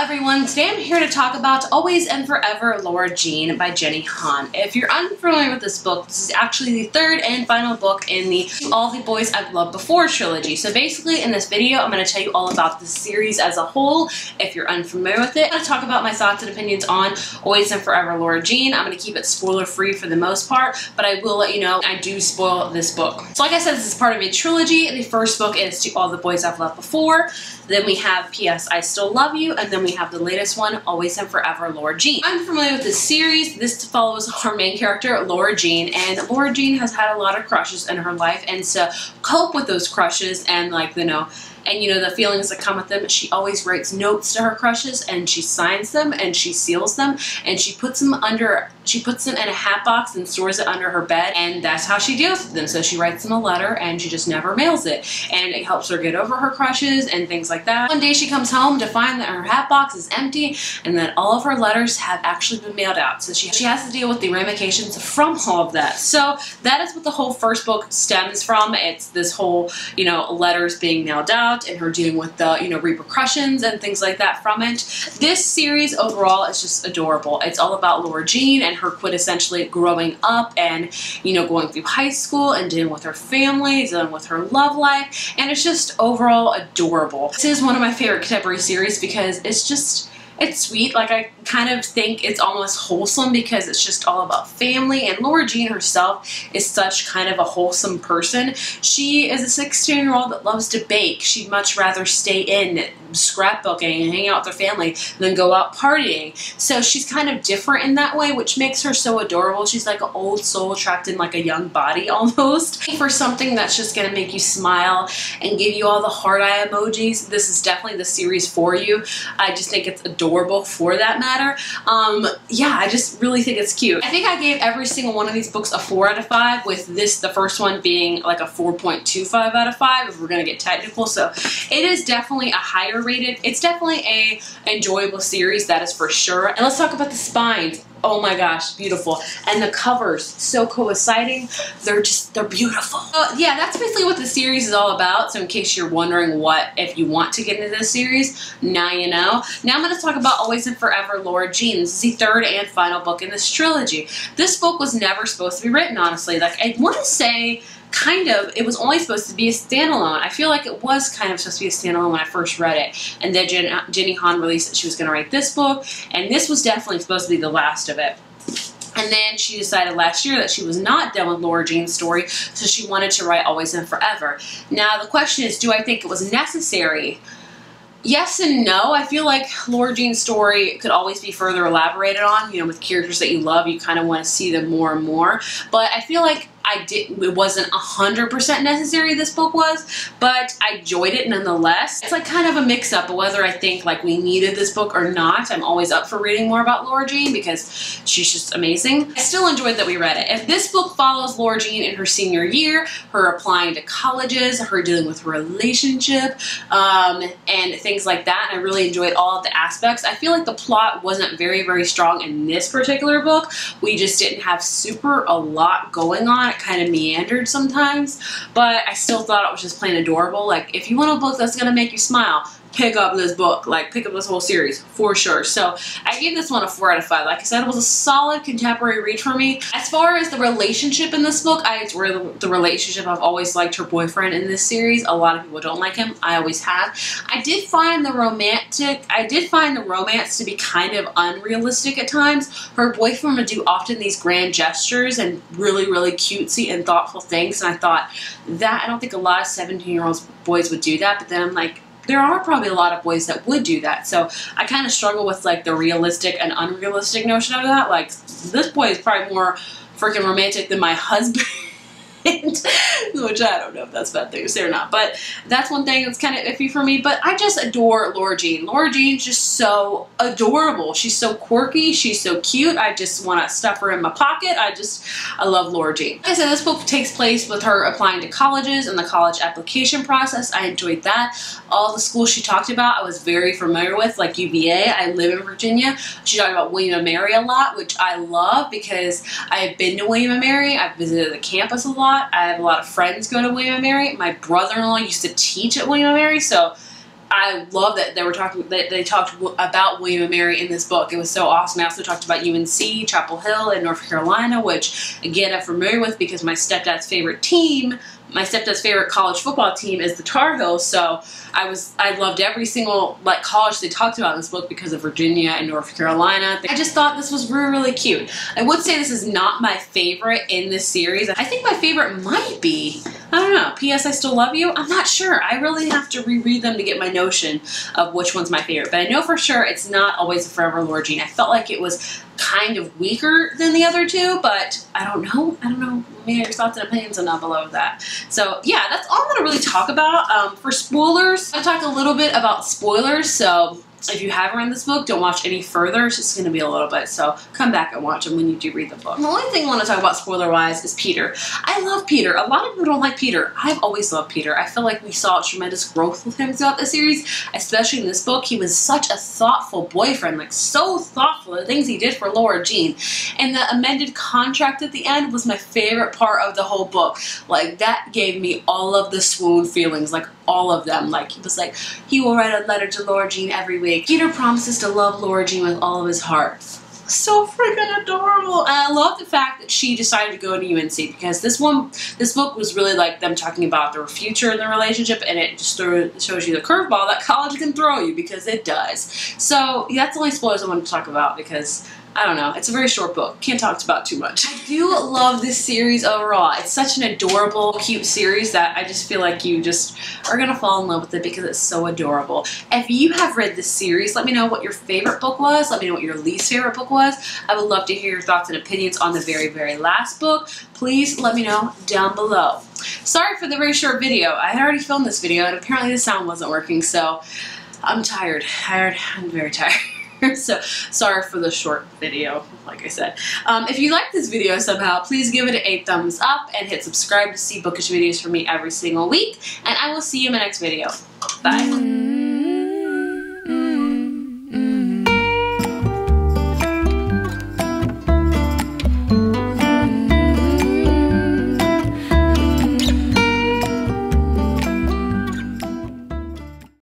everyone, today I'm here to talk about Always and Forever Lara Jean by Lara Jean. If you're unfamiliar with this book, this is actually the third and final book in the All the Boys I've Loved Before trilogy. So basically in this video I'm going to tell you all about the series as a whole. If you're unfamiliar with it, I'm going to talk about my thoughts and opinions on Always and Forever Lara Jean. I'm going to keep it spoiler free for the most part, but I will let you know I do spoil this book. So like I said, this is part of a trilogy. The first book is To All the Boys I've Loved Before. Then we have P.S. I Still Love You, and then we have the latest one, Always and Forever Lara Jean. I'm familiar with this series. This follows our main character, Lara Jean, and Lara Jean has had a lot of crushes in her life, and to cope with those crushes and the feelings that come with them, she always writes notes to her crushes, and she signs them, and she seals them, and she puts them in a hat box and stores it under her bed, and that's how she deals with them. So she writes them a letter, and she just never mails it, and it helps her get over her crushes and things like that. One day she comes home to find that her hat box is empty, and that all of her letters have actually been mailed out. So she has to deal with the ramifications from all of that. So that is what the whole first book stems from. It's this whole, letters being mailed out, and her dealing with the, repercussions and things like that from it. This series overall is just adorable. It's all about Lara Jean and her quintessentially growing up and, going through high school and dealing with her family, dealing with her love life, and it's just overall adorable. This is one of my favorite contemporary series because it's sweet. Like, I kind of think it's almost wholesome because it's just all about family, and Lara Jean herself is such kind of a wholesome person. She is a 16-year-old that loves to bake. She'd much rather stay in scrapbooking and hang out with her family than go out partying. So she's kind of different in that way, which makes her so adorable. She's like an old soul trapped in like a young body almost. For something that's just gonna make you smile and give you all the heart eye emojis, this is definitely the series for you. I just think it's adorable for that matter. Yeah, I just really think it's cute. I think I gave every single one of these books a 4 out of 5, with the first one being like a 4.25 out of 5 if we're gonna get technical. So it is definitely a higher rated. It's definitely a enjoyable series, that is for sure. And let's talk about the spines. Oh my gosh, beautiful. And the covers, so coinciding. They're beautiful. Yeah, that's basically what the series is all about. So in case you're wondering if you want to get into this series, now you know. Now I'm going to talk about Always and Forever Lara Jean. This is the third and final book in this trilogy. This book was never supposed to be written, honestly. Like, I want to say, it was only supposed to be a standalone. I feel like it was kind of supposed to be a standalone when I first read it. And then Lara Jean released that she was going to write this book, and this was definitely supposed to be the last of it. And then she decided last year that she was not done with Lara Jean's story, so she wanted to write Always and Forever. Now the question is, do I think it was necessary? Yes and no. I feel like Lara Jean's story could always be further elaborated on. With characters that you love, you kind of want to see them more and more. But I feel like it wasn't 100% necessary, this book was, but I enjoyed it nonetheless. It's like kind of a mix-up of whether I think like we needed this book or not. I'm always up for reading more about Lara Jean because she's just amazing. I still enjoyed that we read it. If this book follows Lara Jean in her senior year, her applying to colleges, her dealing with her relationship, and things like that, and I really enjoyed all of the aspects. I feel like the plot wasn't very, very strong in this particular book. We just didn't have a lot going on. It kind of meandered sometimes, but I still thought it was just plain adorable. Like, if you want a book that's gonna make you smile, pick up this book. Like, pick up this whole series for sure. So I gave this one a 4 out of 5. Like I said, it was a solid contemporary read for me. As far as the relationship in this book, the relationship, I've always liked her boyfriend in this series. A lot of people don't like him. I always have. I did find the romance to be kind of unrealistic at times. Her boyfriend would do often these grand gestures and really, really cutesy and thoughtful things, and I thought that I don't think a lot of 17-year-old boys would do that, but then I'm like, there are probably a lot of boys that would do that. So I kind of struggle with like the realistic and unrealistic notion of that. Like, this boy is probably more freaking romantic than my husband. Which I don't know if that's a bad thing to say or not, but that's one thing that's kind of iffy for me. But I just adore Lara Jean. Lara Jean's just so adorable. She's so quirky. She's so cute. I just want to stuff her in my pocket. I love Lara Jean. Like I said, this book takes place with her applying to colleges and the college application process. I enjoyed that. All the schools she talked about I was very familiar with, like UVA. I live in Virginia. She talked about William & Mary a lot, which I love because I have been to William & Mary. I've visited the campus a lot. I have a lot of friends go to William & Mary. My brother-in-law used to teach at William & Mary, so I love that they talked about William and Mary in this book. It was so awesome. I also talked about UNC, Chapel Hill in North Carolina, which again I'm familiar with because my stepdad's favorite college football team is the Tar Heels. So I loved every single college they talked about in this book because of Virginia and North Carolina. I just thought this was really, really cute. I would say this is not my favorite in this series. I think my favorite might be, I don't know, P.S. I Still Love You? I'm not sure. I really have to reread them to get my notion of which one's my favorite. But I know for sure it's not Always and Forever Lara Jean. I felt like it was kind of weaker than the other two, but I don't know. Let me know your thoughts and opinions on down below of that. So yeah, that's all I'm going to really talk about. For spoilers, I'll talk a little bit about spoilers, so if you haven't read this book, don't watch any further. It's just going to be a little bit, so come back and watch them when you do read the book. The only thing I want to talk about spoiler-wise is Peter. I love Peter. A lot of people don't like Peter. I've always loved Peter. I feel like we saw tremendous growth with him throughout the series, especially in this book. He was such a thoughtful boyfriend, like so thoughtful, the things he did for Lara Jean. And the amended contract at the end was my favorite part of the whole book. Like, that gave me all of the swoon feelings, like all of them. Like, he was like, he will write a letter to Lara Jean every week. Peter promises to love Lara Jean with all of his heart. So freaking adorable. And I love the fact that she decided to go to UNC, because this book was really like them talking about their future in their relationship, and it just shows you the curveball that college can throw you, because it does. So yeah, that's the only spoilers I want to talk about, because I don't know, it's a very short book. Can't talk about too much. I do love this series overall. It's such an adorable, cute series that I just feel like you just are gonna fall in love with it because it's so adorable. If you have read this series, let me know what your favorite book was. Let me know what your least favorite book was. I would love to hear your thoughts and opinions on the very, very last book. Please let me know down below. Sorry for the very short video. I had already filmed this video and apparently the sound wasn't working, so I'm tired. I'm very tired. So sorry for the short video, like I said. If you like this video somehow, please give it a thumbs up and hit subscribe to see bookish videos from me every single week. And I will see you in my next video. Bye.